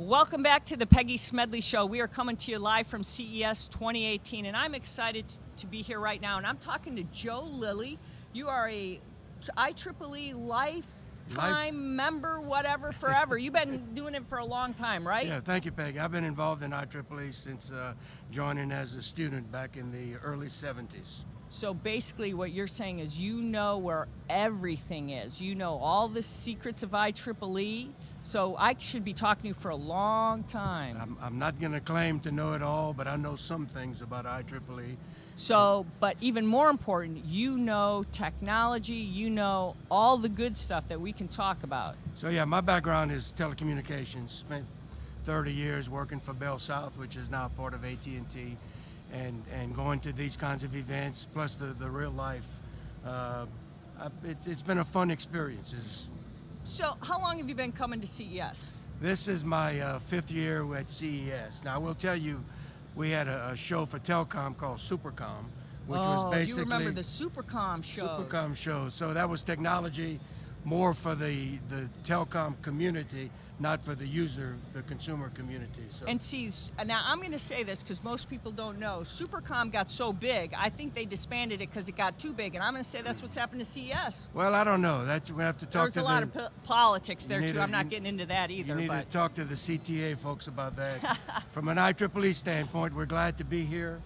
Welcome back to the Peggy Smedley Show. We are coming to you live from CES 2018, and I'm excited to be here right now. And I'm talking to Joe Lillie. You are a IEEE lifetime member, whatever, forever. You've been doing it for a long time, right? Yeah, thank you, Peggy. I've been involved in IEEE since joining as a student back in the early 70s. So basically what you're saying is you know where everything is. You know all the secrets of IEEE. So I should be talking to you for a long time. I'm not going to claim to know it all, but I know some things about IEEE. So, but even more important, you know technology, you know all the good stuff that we can talk about. So yeah, my background is telecommunications. Spent 30 years working for Bell South, which is now part of AT&T, and going to these kinds of events, plus the real life. It's been a fun experience. So how long have you been coming to CES? This is my 5th year at CES. Now I will tell you, we had a show for telecom called Supercom, which was basically... you remember the Supercom shows. Supercom shows. So that was technology more for the telecom community, not for the user, the consumer community. So. And see, now I'm going to say this because most people don't know. Supercom got so big, I think they disbanded it because it got too big. And I'm going to say that's what's happened to CES. Well, I don't know. We're going to have to talk to There's a lot of politics there, too. I'm not getting into that either. You need to talk to the CTA folks about that. From an IEEE standpoint, we're glad to be here.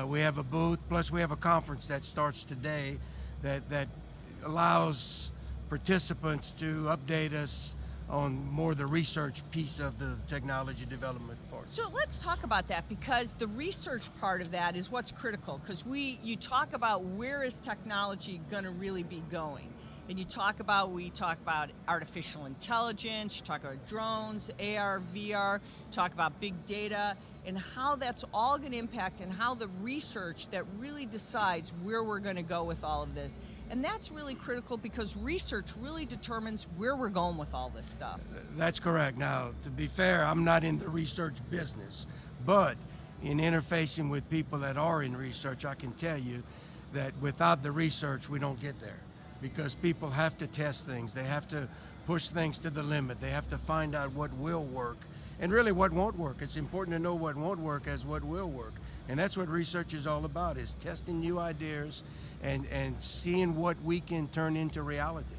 We have a booth, plus we have a conference that starts today that allows participants to update us on more the research piece of the technology development part. So let's talk about that, because the research part of that is what's critical, because you talk about where is technology going to really be going. And we talk about artificial intelligence, you talk about drones, AR, VR, talk about big data, and how that's all going to impact, and how the research that really decides where we're going to go with all of this. And that's really critical, because research really determines where we're going with all this stuff. That's correct. Now, to be fair, I'm not in the research business, but in interfacing with people that are in research, I can tell you that without the research, we don't get there. Because people have to test things, they have to push things to the limit, they have to find out what will work and really what won't work. It's important to know what won't work as what will work. And that's what research is all about, is testing new ideas and seeing what we can turn into reality.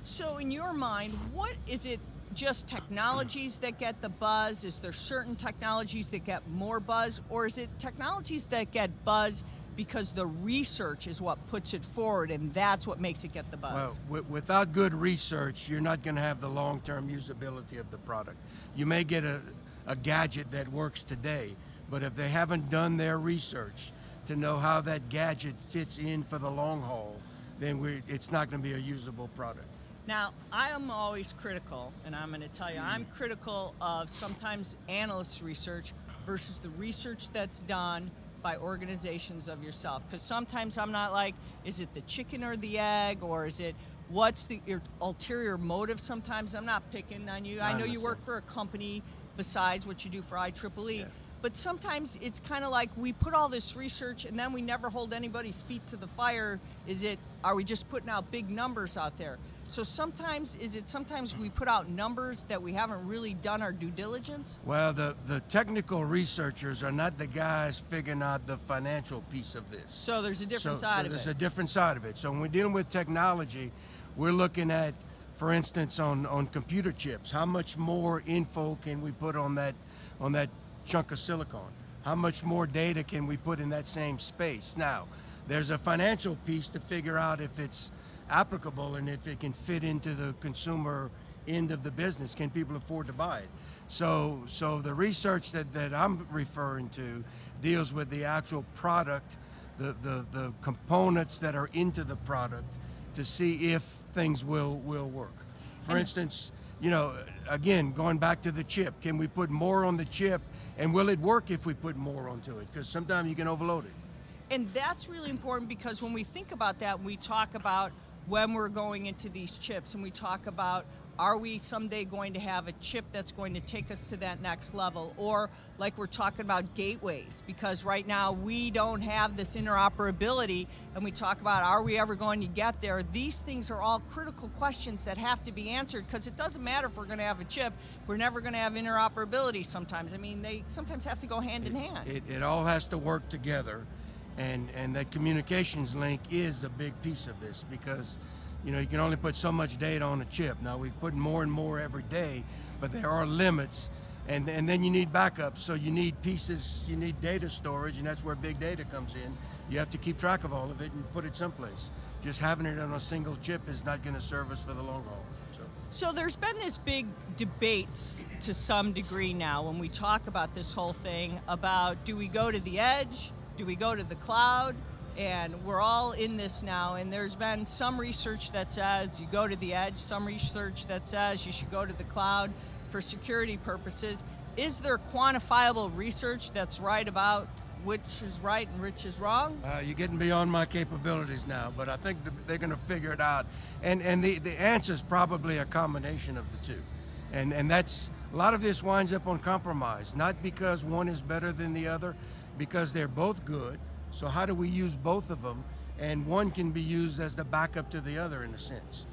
So in your mind, what is it, just technologies that get the buzz? Is there certain technologies that get more buzz? Or is it technologies that get buzz because the research is what puts it forward, and that's what makes it get the buzz? Well, without good research, you're not going to have the long-term usability of the product. You may get a gadget that works today, but if they haven't done their research to know how that gadget fits in for the long haul, then it's not going to be a usable product. Now, I am always critical, and I'm going to tell you, I'm critical of sometimes analysts' research versus the research that's done by organizations of yourself. Because sometimes I'm not like, is it the chicken or the egg, or is it, what's your ulterior motive? Sometimes I'm not picking on you. I know you work for a company besides what you do for IEEE. Yeah. But sometimes it's kind of like we put all this research and then we never hold anybody's feet to the fire. Are we just putting out big numbers out there? So sometimes we put out numbers that we haven't really done our due diligence? Well, the technical researchers are not the guys figuring out the financial piece of this. So there's a different side of it. There's a different side of it. So when we're dealing with technology, we're looking at, for instance, on computer chips, how much more info can we put on that chunk of silicon? How much more data can we put in that same space? Now, there's a financial piece to figure out if it's applicable and if it can fit into the consumer end of the business. Can people afford to buy it? So the research that I'm referring to deals with the actual product, the components that are into the product, to see if things will work. For instance, again, going back to the chip, can we put more on the chip, and will it work if we put more onto it? Because sometimes you can overload it. And that's really important, because when we think about that, we talk about when we're going into these chips, and we talk about are we someday going to have a chip that's going to take us to that next level? Or like we're talking about gateways, because right now we don't have this interoperability, and we talk about, are we ever going to get there? These things are all critical questions that have to be answered, because it doesn't matter if we're going to have a chip, we're never going to have interoperability sometimes. I mean, they sometimes have to go hand in hand. It all has to work together, and that communications link is a big piece of this, because you know, you can only put so much data on a chip. Now we put more and more every day, but there are limits, and then you need backups. So you need pieces, you need data storage, and that's where big data comes in. You have to keep track of all of it and put it someplace. Just having it on a single chip is not going to serve us for the long haul. So there's been this big debate to some degree now when we talk about this whole thing about, do we go to the edge? Do we go to the cloud? And we're all in this now, and there's been some research that says you go to the edge, some research that says you should go to the cloud for security purposes. Is there quantifiable research that's right about which is right and which is wrong? You're getting beyond my capabilities now, but I think they're going to figure it out. And the answer is probably a combination of the two. And that's, a lot of this winds up on compromise, not because one is better than the other, because they're both good. So how do we use both of them? And one can be used as the backup to the other in a sense.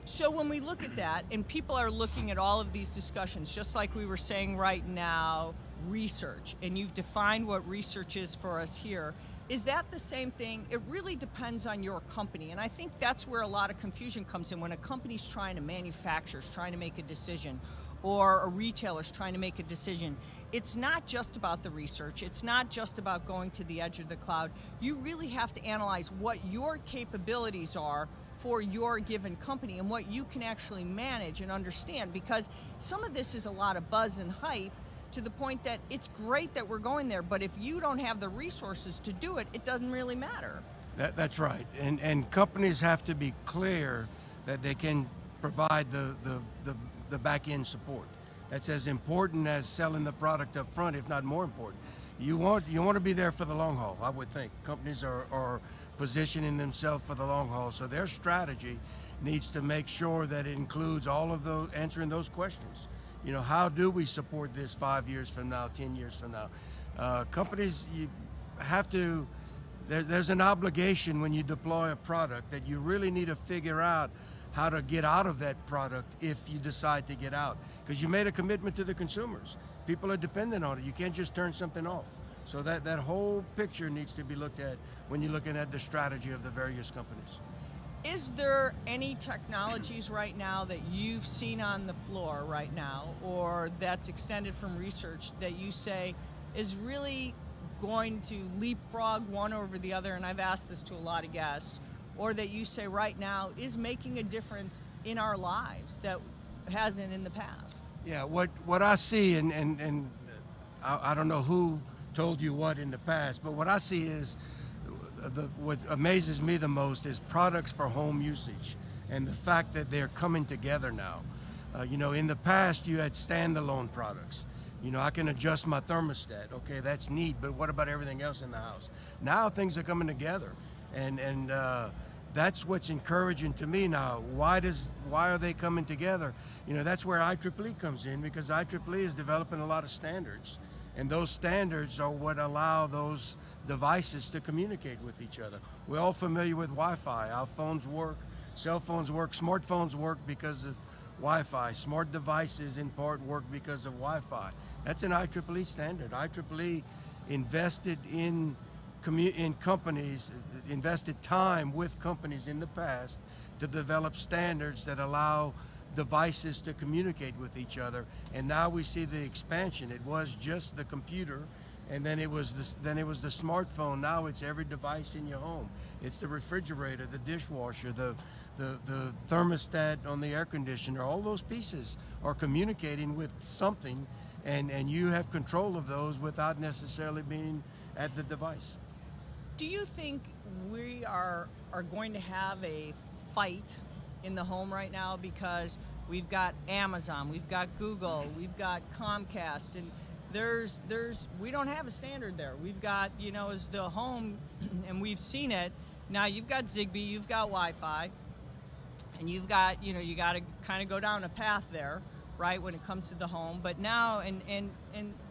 So when we look at that, and people are looking at all of these discussions, just like we were saying right now, research, and you've defined what research is for us here, is that the same thing? It really depends on your company, and I think that's where a lot of confusion comes in when a company's trying to manufacture, is trying to make a decision, or a retailer's trying to make a decision. It's not just about the research. It's not just about going to the edge of the cloud. You really have to analyze what your capabilities are for your given company and what you can actually manage and understand, because some of this is a lot of buzz and hype to the point that it's great that we're going there, but if you don't have the resources to do it, it doesn't really matter. That's right. And companies have to be clear that they can provide the back-end support. That's as important as selling the product up front, if not more important. You want to be there for the long haul, I would think. Companies are positioning themselves for the long haul, so their strategy needs to make sure that it includes all of those, answering those questions. You know, how do we support this 5 years from now, 10 years from now? Companies, you have to, there's an obligation when you deploy a product that you really need to figure out how to get out of that product if you decide to get out. Because you made a commitment to the consumers. People are dependent on it. You can't just turn something off. So that whole picture needs to be looked at when you're looking at the strategy of the various companies. Is there any technologies right now that you've seen on the floor right now, or that's extended from research, that you say is really going to leapfrog one over the other, and I've asked this to a lot of guests, or that you say right now is making a difference in our lives that hasn't in the past? Yeah, what I see, and I don't know who told you what in the past, but what I see is what amazes me the most is products for home usage, and the fact that they're coming together now. You know, in the past you had standalone products. You know, I can adjust my thermostat. Okay, that's neat, but what about everything else in the house? Now things are coming together, and that's what's encouraging to me now. Why are they coming together? You know, that's where IEEE comes in, because IEEE is developing a lot of standards, and those standards are what allow those devices to communicate with each other. We're all familiar with Wi-Fi. Our phones work, cell phones work, smartphones work because of Wi-Fi. Smart devices in part work because of Wi-Fi. That's an IEEE standard. IEEE invested in companies, invested time with companies in the past to develop standards that allow devices to communicate with each other, and now we see the expansion. It was just the computer, and then it was the smartphone. Now it's every device in your home. It's the refrigerator, the dishwasher, the thermostat on the air conditioner. All those pieces are communicating with something, and you have control of those without necessarily being at the device. Do you think we are going to have a fight in the home right now, because we've got Amazon, we've got Google, we've got Comcast, and we don't have a standard there. We've got, you know, as the home, and we've seen it. Now you've got Zigbee, you've got Wi-Fi, and you've got, you got to kind of go down a path there, right, when it comes to the home. But now, and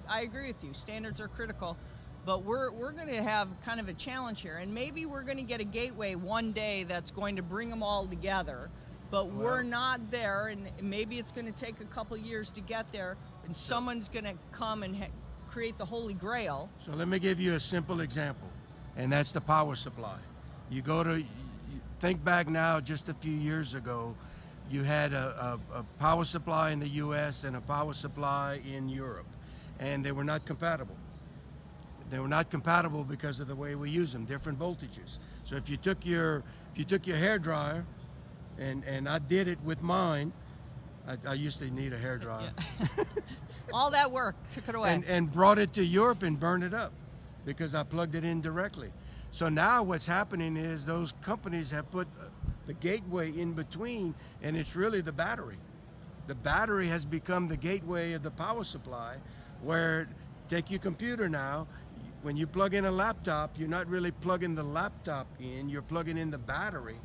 I agree with you, standards are critical, but we're going to have kind of a challenge here, and maybe we're going to get a gateway one day that's going to bring them all together, but we're not there, and maybe it's going to take a couple years to get there, and someone's going to come and create the holy grail. So let me give you a simple example, and that's the power supply. You think back now, just a few years ago, you had a power supply in the U.S. and a power supply in Europe, and they were not compatible. They were not compatible because of the way we use them, different voltages. So if you took your hair dryer, and I did it with mine, I used to need a hair dryer. Yeah. All that work, took it away. And brought it to Europe and burned it up because I plugged it in directly. So now what's happening is those companies have put the gateway in between, and it's really the battery. The battery has become the gateway of the power supply, where, take your computer now, when you plug in a laptop, you're not really plugging the laptop in, you're plugging in the battery,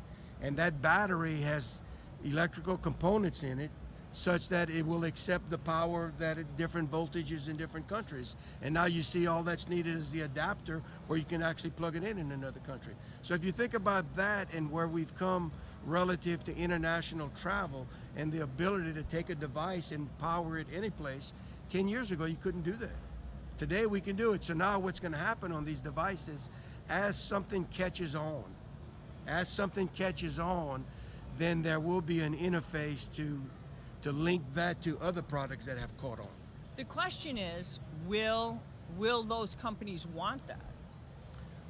and that battery has electrical components in it such that it will accept the power that at different voltages in different countries. And now you see all that's needed is the adapter where you can actually plug it in another country. So if you think about that and where we've come relative to international travel and the ability to take a device and power it any place, 10 years ago you couldn't do that. Today we can do it. So now what's going to happen on these devices, as something catches on, then there will be an interface to link that to other products that have caught on. The question is, will those companies want that?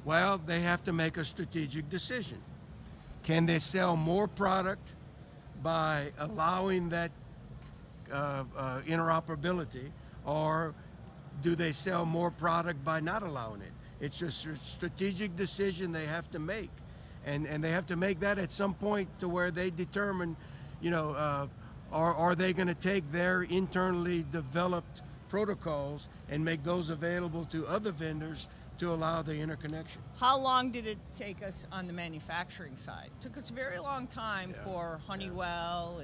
Well, they have to make a strategic decision. Can they sell more product by allowing that interoperability, or do they sell more product by not allowing it? It's a strategic decision they have to make. And they have to make that at some point to where they determine, are they going to take their internally developed protocols and make those available to other vendors to allow the interconnection? How long did it take us on the manufacturing side? It took us a very long time for Honeywell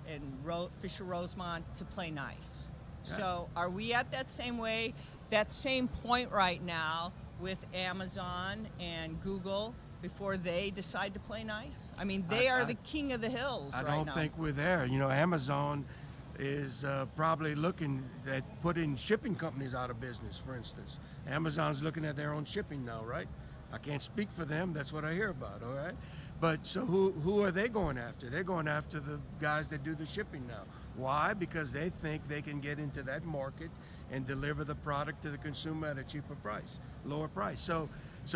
and Fisher Rosemont to play nice. Yeah. So are we at that same point right now with Amazon and Google before they decide to play nice? I mean, they are the king of the hills right now. I don't think we're there. Amazon is probably looking at putting shipping companies out of business, for instance. Amazon's looking at their own shipping now, right? I can't speak for them. That's what I hear about, all right? But so who are they going after? They're going after the guys that do the shipping now. Why? Because they think they can get into that market and deliver the product to the consumer at a cheaper price, lower price. So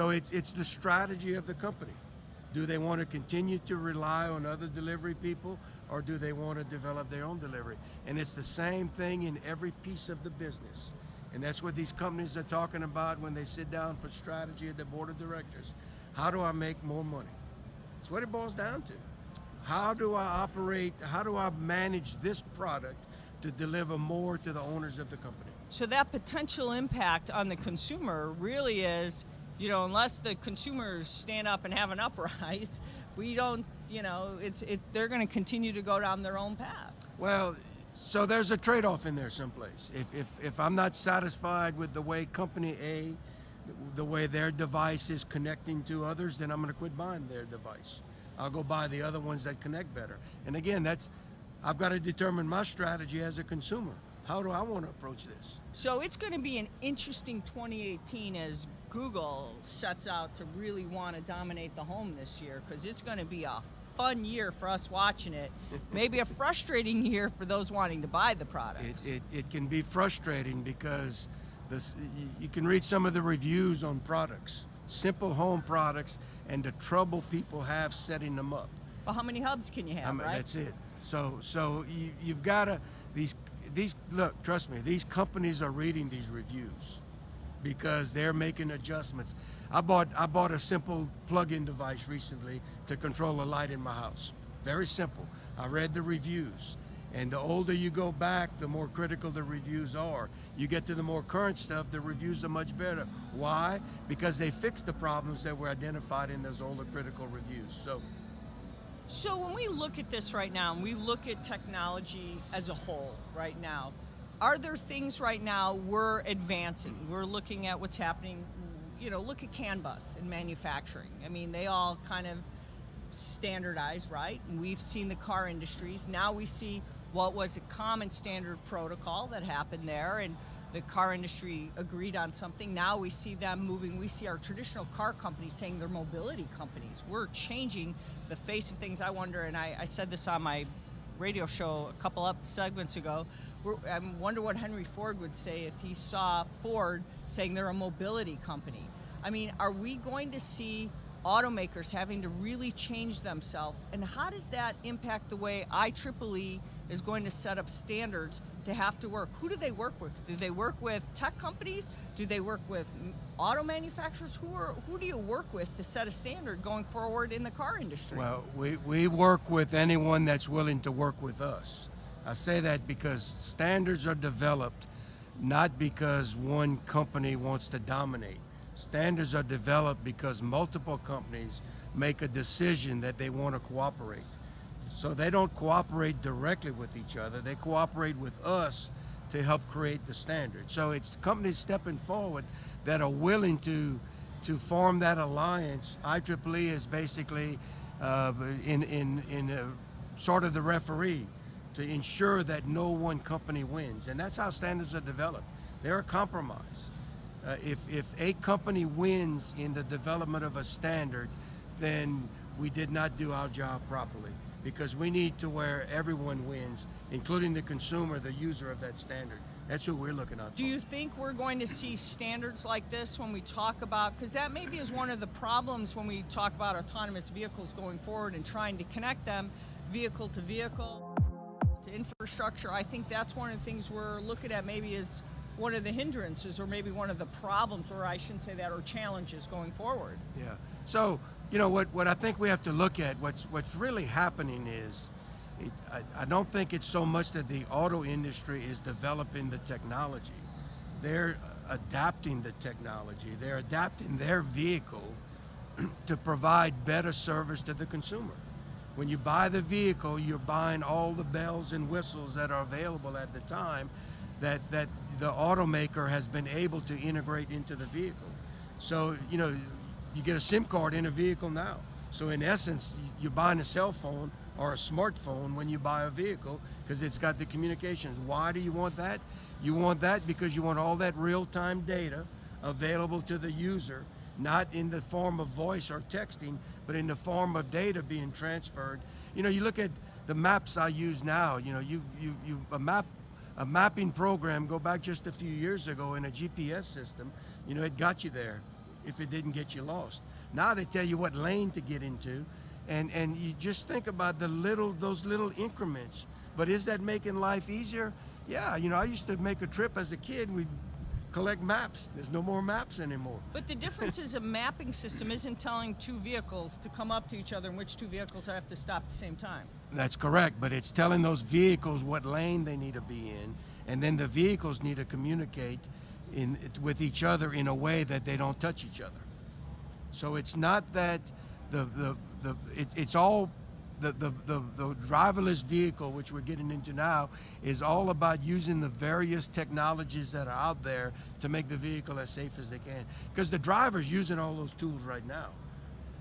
it's the strategy of the company. Do they want to continue to rely on other delivery people, or do they want to develop their own delivery? And it's the same thing in every piece of the business. And that's what these companies are talking about when they sit down for strategy at the board of directors. How do I make more money? That's what it boils down to. How do I operate, how do I manage this product to deliver more to the owners of the company? So that potential impact on the consumer really is, unless the consumers stand up and have an uprise, we don't, they're going to continue to go down their own path. Well, so there's a trade-off in there someplace. If I'm not satisfied with the way company A, the way their device is connecting to others, then I'm going to quit buying their device. I'll go buy the other ones that connect better. And again, I've got to determine my strategy as a consumer. How do I want to approach this? So it's going to be an interesting 2018 as Google sets out to really want to dominate the home this year, because it's going to be a fun year for us watching it. Maybe a frustrating year for those wanting to buy the products. It can be frustrating because you can read some of the reviews on products, simple home products, and the trouble people have setting them up. Well, how many hubs can you have, right? That's it. So you've got to, look, trust me, these companies are reading these reviews because they're making adjustments. I bought a simple plug-in device recently to control a light in my house. Very simple. I read the reviews. And the older you go back, the more critical the reviews are. You get to the more current stuff, the reviews are much better. Why? Because they fixed the problems that were identified in those older critical reviews. So So when we look at this right now, and we look at technology as a whole right now, are there things right now we're advancing? We're looking at what's happening, look at CAN bus in manufacturing. I mean, they all kind of standardized, right? And we've seen the car industries. Now we see what was a common standard protocol that happened there, and the car industry agreed on something. Now we see them moving. We see our traditional car companies saying they're mobility companies. We're changing the face of things. I wonder, and I said this on my radio show a couple segments ago, I wonder what Henry Ford would say if he saw Ford saying they're a mobility company. I mean, are we going to see automakers having to really change themselves, and how does that impact the way IEEE is going to set up standards to have to work? Who do they work with? Do they work with tech companies? Do they work with auto manufacturers? Who do you work with to set a standard going forward in the car industry? Well, we work with anyone that's willing to work with us. I say that because standards are developed not because one company wants to dominate. Standards are developed because multiple companies make a decision that they want to cooperate. So they don't cooperate directly with each other. They cooperate with us to help create the standard. So it's companies stepping forward that are willing to form that alliance. IEEE is basically in sort of the referee to ensure that no one company wins. And that's how standards are developed. They're a compromise. If a company wins in the development of a standard, then we did not do our job properly, because we need to where everyone wins, including the consumer, the user of that standard. That's who we're looking out for. Do you think we're going to see standards like this when we talk about, because that maybe is one of the problems when we talk about autonomous vehicles going forward and trying to connect them vehicle to vehicle, to infrastructure. I think that's one of the things we're looking at maybe is one of the hindrances, or maybe one of the problems, or I shouldn't say that, or challenges going forward. Yeah. So, what I think we have to look at, what's really happening is, I don't think it's so much that the auto industry is developing the technology. They're adapting the technology. They're adapting their vehicle to provide better service to the consumer. When you buy the vehicle, you're buying all the bells and whistles that are available at the time that the automaker has been able to integrate into the vehicle. So, you get a SIM card in a vehicle now. So in essence, you're buying a cell phone or a smartphone when you buy a vehicle, because it's got the communications. Why do you want that? You want that because you want all that real-time data available to the user, not in the form of voice or texting, but in the form of data being transferred. You look at the maps I use now, a mapping program, go back just a few years ago in a GPS system, it got you there if it didn't get you lost. Now they tell you what lane to get into, and you just think about those little increments. But is that making life easier? Yeah, I used to make a trip as a kid, we'd collect maps. There's no more maps anymore. But the difference is a mapping system isn't telling two vehicles to come up to each other and which two vehicles have to stop at the same time. That's correct, but it's telling those vehicles what lane they need to be in, and then the vehicles need to communicate with each other in a way that they don't touch each other. So it's not that it's all the driverless vehicle, which we're getting into now, is all about using the various technologies that are out there to make the vehicle as safe as they can. Because the driver's using all those tools right now.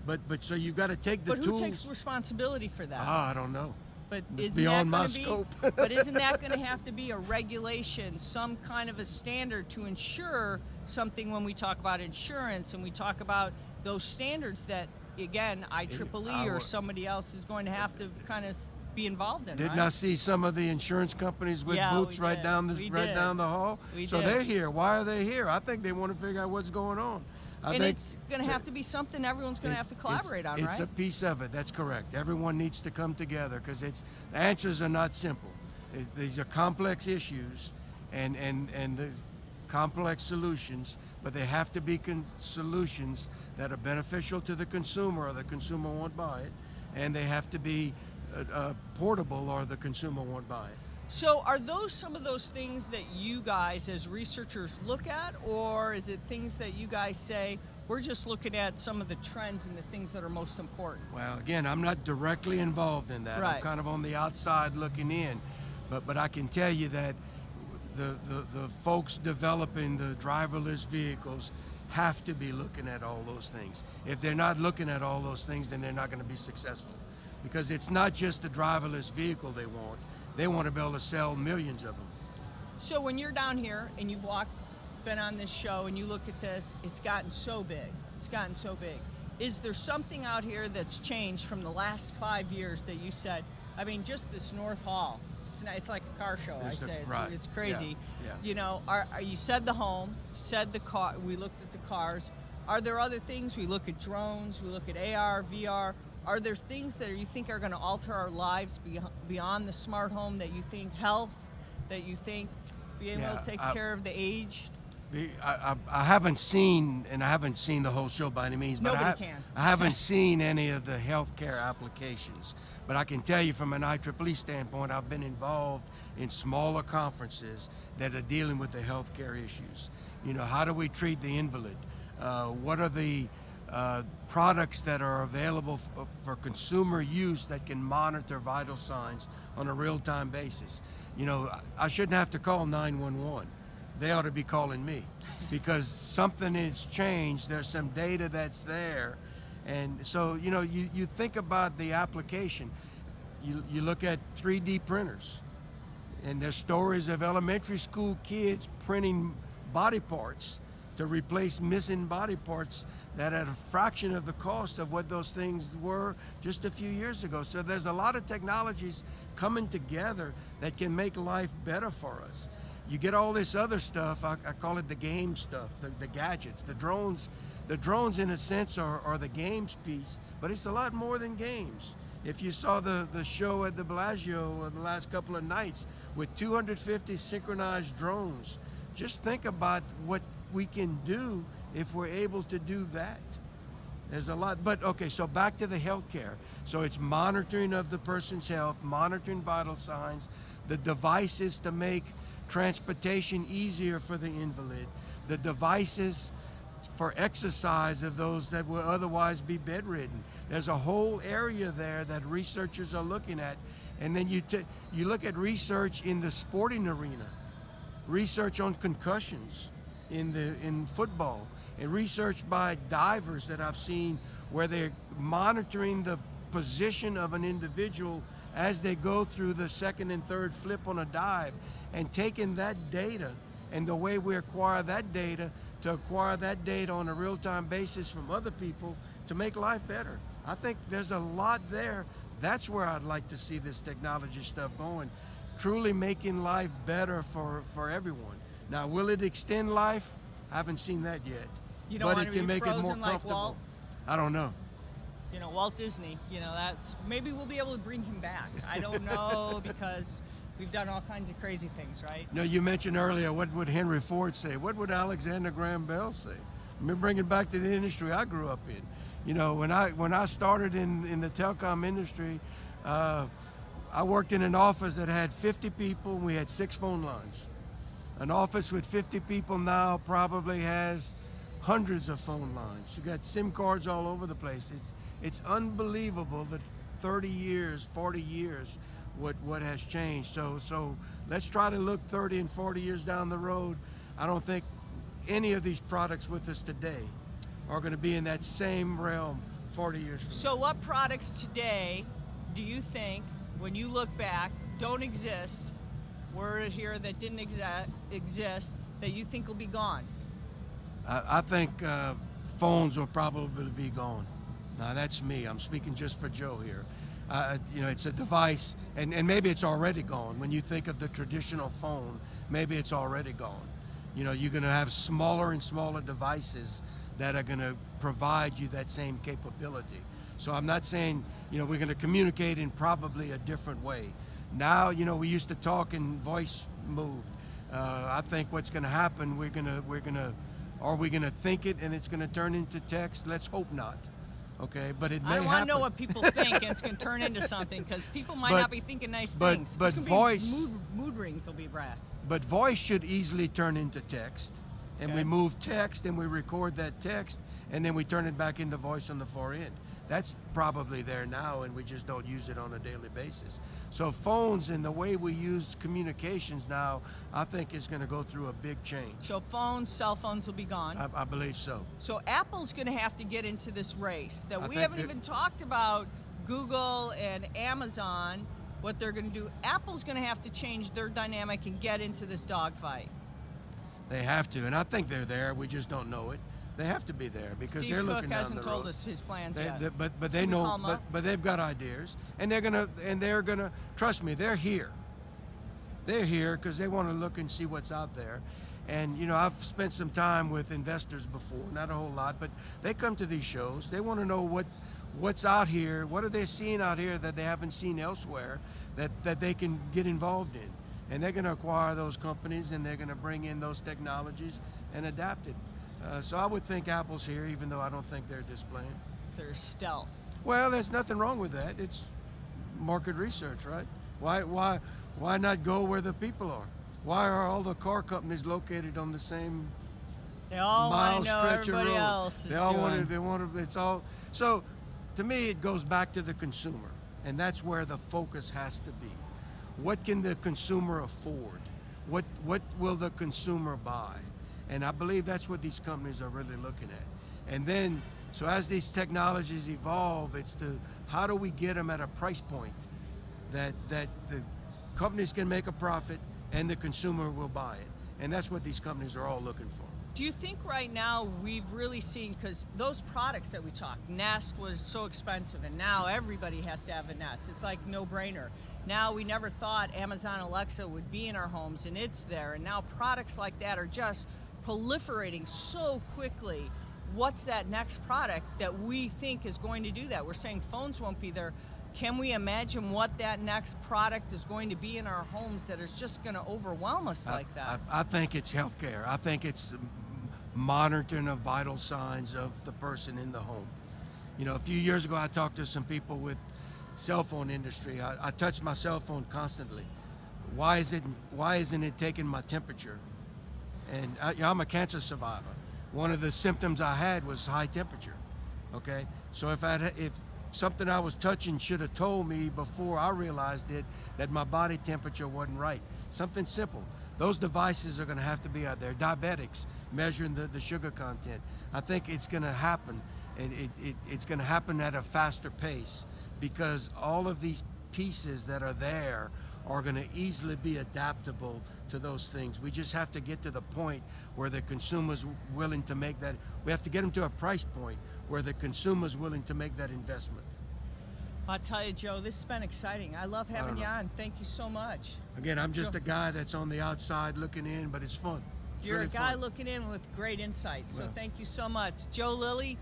But so you've got to take the tools. But who takes responsibility for that? I don't know. But it's beyond my scope. But isn't that going to have to be a regulation, some kind of a standard to ensure something when we talk about insurance and we talk about those standards that, again, IEEE or somebody else is going to have to kind of be involved in, Didn't I see some of the insurance companies with booths right down the hall? So they're here. Why are they here? I think they want to figure out what's going on. And it's going to have to be something everyone's going to have to collaborate on, right? It's a piece of it. That's correct. Everyone needs to come together, because the answers are not simple. These are complex issues and the complex solutions, but they have to be solutions that are beneficial to the consumer, or the consumer won't buy it, and they have to be portable, or the consumer won't buy it. So are those some of those things that you guys as researchers look at, or is it things that you guys say, We're just looking at some of the trends and the things that are most important. Well, again, I'm not directly involved in that. Right. I'm kind of on the outside looking in. But I can tell you that the folks developing the driverless vehicles have to be looking at all those things. If they're not looking at all those things, then they're not going to be successful. Because it's not just the driverless vehicle they want. They want to be able to sell millions of them. So when you're down here and you've been on this show and you look at this, it's gotten so big. It's gotten so big. Is there something out here that's changed from the last 5 years that you said, I mean, just this North Hall, it's like a car show, Right. It's crazy. Yeah. You know, you said the home, said the car, we looked at the cars. Are there other things? We look at drones, we look at AR, VR. Are there things that you think are going to alter our lives beyond the smart home, that you think health, that you think be able to take care of the aged? I haven't seen, and I haven't seen the whole show by any means, but I haven't seen any of the healthcare applications. But I can tell you from an IEEE standpoint, I've been involved in smaller conferences that are dealing with the healthcare issues. You know, how do we treat the invalid? What are the products that are available for consumer use that can monitor vital signs on a real-time basis? You know, I shouldn't have to call 911. They ought to be calling me, because something has changed. There's some data that's there. And so, you know, you think about the application. You look at 3D printers, and there's stories of elementary school kids printing body parts to replace missing body parts that at a fraction of the cost of what those things were just a few years ago. So there's a lot of technologies coming together that can make life better for us. You get all this other stuff, I call it the game stuff, the gadgets, the drones. The drones, in a sense, are the games piece, but it's a lot more than games. If you saw the show at the Bellagio the last couple of nights with 250 synchronized drones, just think about what we can do if we're able to do that. There's a lot, but okay, so back to the healthcare. So it's monitoring of the person's health, monitoring vital signs, the devices to make transportation easier for the invalid, the devices for exercise of those that will otherwise be bedridden. There's a whole area there that researchers are looking at. And then you look at research in the sporting arena, research on concussions in football, and research by divers that I've seen where they're monitoring the position of an individual as they go through the second and third flip on a dive, and taking that data and the way we acquire that data to acquire that data on a real-time basis from other people to make life better. I think there's a lot there. That's where I'd like to see this technology stuff going, truly making life better for everyone. Now, will it extend life? I haven't seen that yet. You don't but want it to can be make it more frozen like comfortable. Walt? I don't know. You know, Walt Disney, you know, that's, maybe we'll be able to bring him back. I don't know, because we've done all kinds of crazy things, right? No, you mentioned earlier, what would Henry Ford say? What would Alexander Graham Bell say? Let me bring it back to the industry I grew up in. You know, when I started in the telecom industry, I worked in an office that had 50 people, and we had 6 phone lines. An office with 50 people now probably has hundreds of phone lines. You got SIM cards all over the place. It's unbelievable that 30 years, 40 years, what has changed. So let's try to look 30 and 40 years down the road. I don't think any of these products with us today are going to be in that same realm 40 years from now. So what products today do you think, when you look back, don't exist, were here that didn't exist, that you think will be gone? I think phones will probably be gone. Now that's me. I'm speaking just for Joe here. You know, it's a device, and maybe it's already gone. When you think of the traditional phone, maybe it's already gone. You know, you're going to have smaller and smaller devices that are going to provide you that same capability. So I'm not saying, you know, we're going to communicate in probably a different way. Now, you know, we used to talk and voice moved. I think what's going to happen, are we going to think it and it's going to turn into text? Let's hope not. Okay, but it may happen. I want to know what people think, and it's going to turn into something, because people might not be thinking nice things. But voice, mood rings will be back. But voice should easily turn into text. and Okay. we move text and we record that text, and then we turn it back into voice on the far end. That's probably there now, and we just don't use it on a daily basis. So phones and the way we use communications now, I think is going to go through a big change. So cell phones will be gone. I believe so. So Apple's going to have to get into this race that I we think haven't they're- even talked about. Google and Amazon, what they're going to do. Apple's going to have to change their dynamic and get into this dogfight. They have to, and I think they're there. We just don't know it. They have to be there because Steve they're Cook looking down the road. hasn't told us his plans yet. But Should they we know. call 'em up? But they've got ideas, and they're gonna trust me. They're here. They're here because they want to look and see what's out there. And you know, I've spent some time with investors before, not a whole lot, but they come to these shows. They want to know what's out here. What are they seeing out here that they haven't seen elsewhere that they can get involved in? And they're going to acquire those companies, and they're going to bring in those technologies and adapt it. So I would think Apple's here, even though I don't think they're displaying. They're stealth. Well, there's nothing wrong with that. It's market research, right? Why not go where the people are? Why are all the car companies located on the same They all mile want to know stretch of everybody road? else is They all doing. want to. They want to. It's all. So, to me, it goes back to the consumer, and that's where the focus has to be. What can the consumer afford? What will the consumer buy? And I believe that's what these companies are really looking at. And then, so as these technologies evolve, it's to how do we get them at a price point that the companies can make a profit and the consumer will buy it. And that's what these companies are all looking for. Do you think right now we've really seen, because those products that we talked, Nest was so expensive, and now everybody has to have a Nest. It's like no brainer. Now we never thought Amazon Alexa would be in our homes, and it's there. And now products like that are just proliferating so quickly. What's that next product that we think is going to do that? We're saying phones won't be there. Can we imagine what that next product is going to be in our homes that is just going to overwhelm us like that? I think it's healthcare. I think it's monitoring of vital signs of the person in the home. You know, a few years ago, I talked to some people with cell phone industry. I touch my cell phone constantly. Why isn't it taking my temperature? And I'm a cancer survivor. One of the symptoms I had was high temperature. Okay, so if something I was touching should have told me before I realized it that my body temperature wasn't right. Something simple. Those devices are going to have to be out there. Diabetics measuring the sugar content. I think it's going to happen, and it's going to happen at a faster pace because all of these pieces that are there are going to easily be adaptable to those things. We just have to get to the point where the consumer's willing to make that. We have to get them to a price point where the consumer's willing to make that investment. I'll tell you, Joe, this has been exciting. I love having you on. Thank you so much. Again, I'm just a guy that's on the outside looking in, but it's fun. It's You're really a guy fun. looking in with great insight, so Well. thank you so much. Joe Lillie,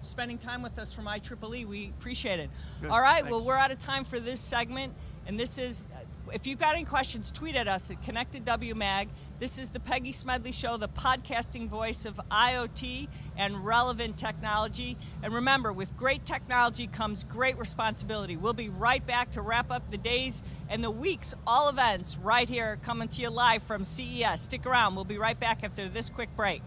spending time with us from IEEE, we appreciate it. Good. All right, Thanks. well, we're out of time for this segment, and this is, if you've got any questions, tweet at us at ConnectedWMag. This is the Peggy Smedley Show, the podcasting voice of IoT and relevant technology. And remember, with great technology comes great responsibility. We'll be right back to wrap up the days and the weeks, all events, right here, coming to you live from CES. Stick around. We'll be right back after this quick break.